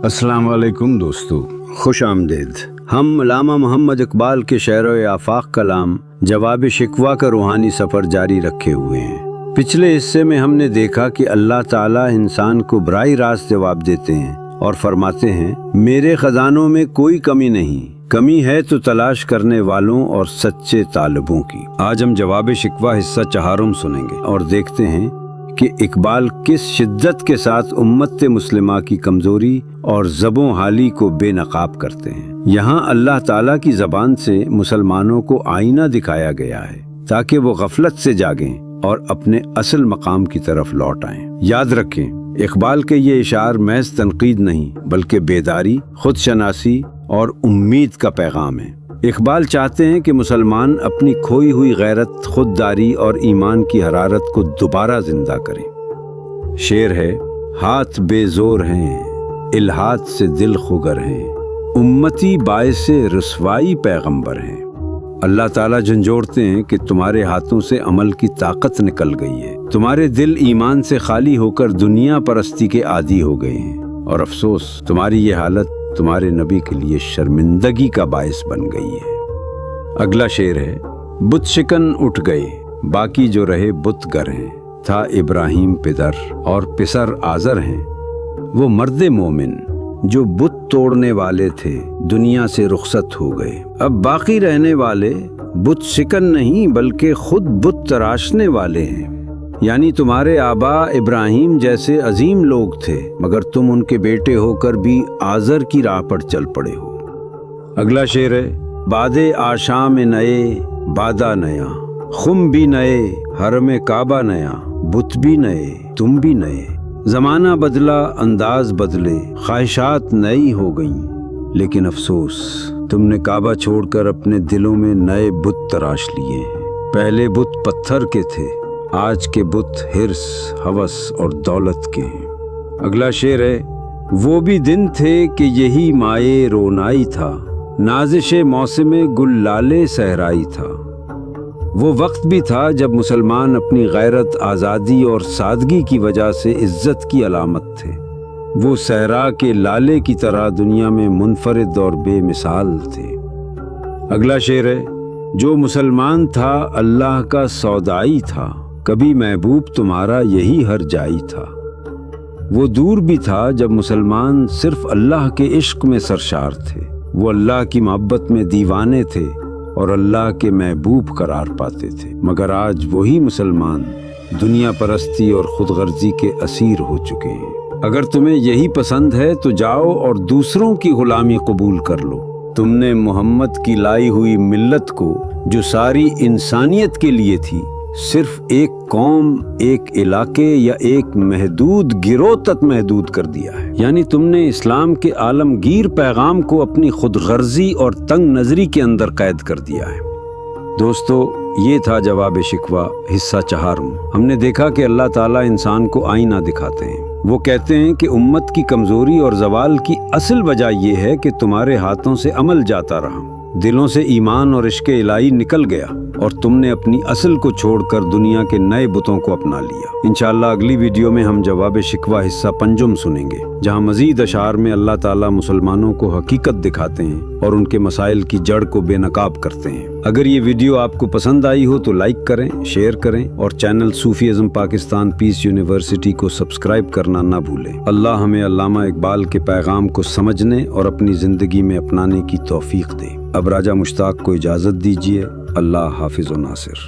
السلام علیکم دوستو، خوش آمدید۔ ہم علامہ محمد اقبال کے شعر و آفاق کلام جواب شکوہ کا روحانی سفر جاری رکھے ہوئے ہیں۔ پچھلے حصے میں ہم نے دیکھا کہ اللہ تعالیٰ انسان کو براہ راست جواب دیتے ہیں اور فرماتے ہیں، میرے خزانوں میں کوئی کمی نہیں، کمی ہے تو تلاش کرنے والوں اور سچے طالبوں کی۔ آج ہم جواب شکوہ حصہ 4 سنیں گے اور دیکھتے ہیں کہ اقبال کس شدت کے ساتھ امت مسلمہ کی کمزوری اور زبوں حالی کو بے نقاب کرتے ہیں۔ یہاں اللہ تعالیٰ کی زبان سے مسلمانوں کو آئینہ دکھایا گیا ہے تاکہ وہ غفلت سے جاگیں اور اپنے اصل مقام کی طرف لوٹ آئیں۔ یاد رکھیں، اقبال کے یہ اشعار محض تنقید نہیں بلکہ بیداری، خود شناسی اور امید کا پیغام ہے۔ اقبال چاہتے ہیں کہ مسلمان اپنی کھوئی ہوئی غیرت، خودداری اور ایمان کی حرارت کو دوبارہ زندہ کریں۔ شعر ہے، ہاتھ بے زور ہیں، الہات سے دل خگر ہیں، امتی باعث رسوائی پیغمبر ہیں۔ اللہ تعالیٰ جھنجھوڑتے ہیں کہ تمہارے ہاتھوں سے عمل کی طاقت نکل گئی ہے، تمہارے دل ایمان سے خالی ہو کر دنیا پرستی کے عادی ہو گئے ہیں، اور افسوس تمہاری یہ حالت تمہارے نبی کے لیے شرمندگی کا باعث بن گئی ہے۔ اگلا شعر ہے، بت شکن اٹھ گئے، باقی جو رہے بت گر ہیں، تھا ابراہیم پدر اور پسر آزر ہیں۔ وہ مرد مومن جو بت توڑنے والے تھے دنیا سے رخصت ہو گئے، اب باقی رہنے والے بت شکن نہیں بلکہ خود بت تراشنے والے ہیں۔ یعنی تمہارے آبا ابراہیم جیسے عظیم لوگ تھے مگر تم ان کے بیٹے ہو کر بھی آزر کی راہ پر چل پڑے ہو۔ اگلا شعر ہے، بادے آشام نئے بادہ نیا، خم بھی نئے حرم کعبہ نیا، بت بھی نئے تم بھی نئے۔ زمانہ بدلا انداز بدلے، خواہشات نئی ہو گئیں، لیکن افسوس تم نے کعبہ چھوڑ کر اپنے دلوں میں نئے بت تراش لیے ہیں۔ پہلے بت پتھر کے تھے، آج کے بت حرص، ہوس اور دولت کے ہیں۔ اگلا شعر ہے، وہ بھی دن تھے کہ یہی مائے رونائی تھا، نازش موسم گل لالے صحرائی تھا۔ وہ وقت بھی تھا جب مسلمان اپنی غیرت، آزادی اور سادگی کی وجہ سے عزت کی علامت تھے۔ وہ صحرا کے لالے کی طرح دنیا میں منفرد اور بے مثال تھے۔ اگلا شعر ہے، جو مسلمان تھا اللہ کا سودائی تھا، کبھی محبوب تمہارا یہی ہر جائی تھا۔ وہ دور بھی تھا جب مسلمان صرف اللہ کے عشق میں سرشار تھے، وہ اللہ کی محبت میں دیوانے تھے اور اللہ کے محبوب قرار پاتے تھے، مگر آج وہی مسلمان دنیا پرستی اور خود غرضی کے اسیر ہو چکے ہیں۔ اگر تمہیں یہی پسند ہے تو جاؤ اور دوسروں کی غلامی قبول کر لو۔ تم نے محمد کی لائی ہوئی ملت کو جو ساری انسانیت کے لیے تھی، صرف ایک قوم، ایک علاقے یا ایک محدود گروہ تک محدود کر دیا ہے۔ یعنی تم نے اسلام کے عالمگیر پیغام کو اپنی خود غرضی اور تنگ نظری کے اندر قید کر دیا ہے۔ دوستو، یہ تھا جواب شکوہ حصہ 4۔ ہم نے دیکھا کہ اللہ تعالیٰ انسان کو آئینہ دکھاتے ہیں۔ وہ کہتے ہیں کہ امت کی کمزوری اور زوال کی اصل وجہ یہ ہے کہ تمہارے ہاتھوں سے عمل جاتا رہا، دلوں سے ایمان اور عشق الہی نکل گیا اور تم نے اپنی اصل کو چھوڑ کر دنیا کے نئے بتوں کو اپنا لیا۔ انشاءاللہ اگلی ویڈیو میں ہم جواب شکوہ حصہ 5 سنیں گے، جہاں مزید اشعار میں اللہ تعالیٰ مسلمانوں کو حقیقت دکھاتے ہیں اور ان کے مسائل کی جڑ کو بے نقاب کرتے ہیں۔ اگر یہ ویڈیو آپ کو پسند آئی ہو تو لائک کریں، شیئر کریں اور چینل صوفی ازم پاکستان پیس یونیورسٹی کو سبسکرائب کرنا نہ بھولیں۔ اللہ ہمیں علامہ اقبال کے پیغام کو سمجھنے اور اپنی زندگی میں اپنانے کی توفیق دے۔ اب راجہ مشتاق کو اجازت دیجیے۔ اللہ حافظ و ناصر۔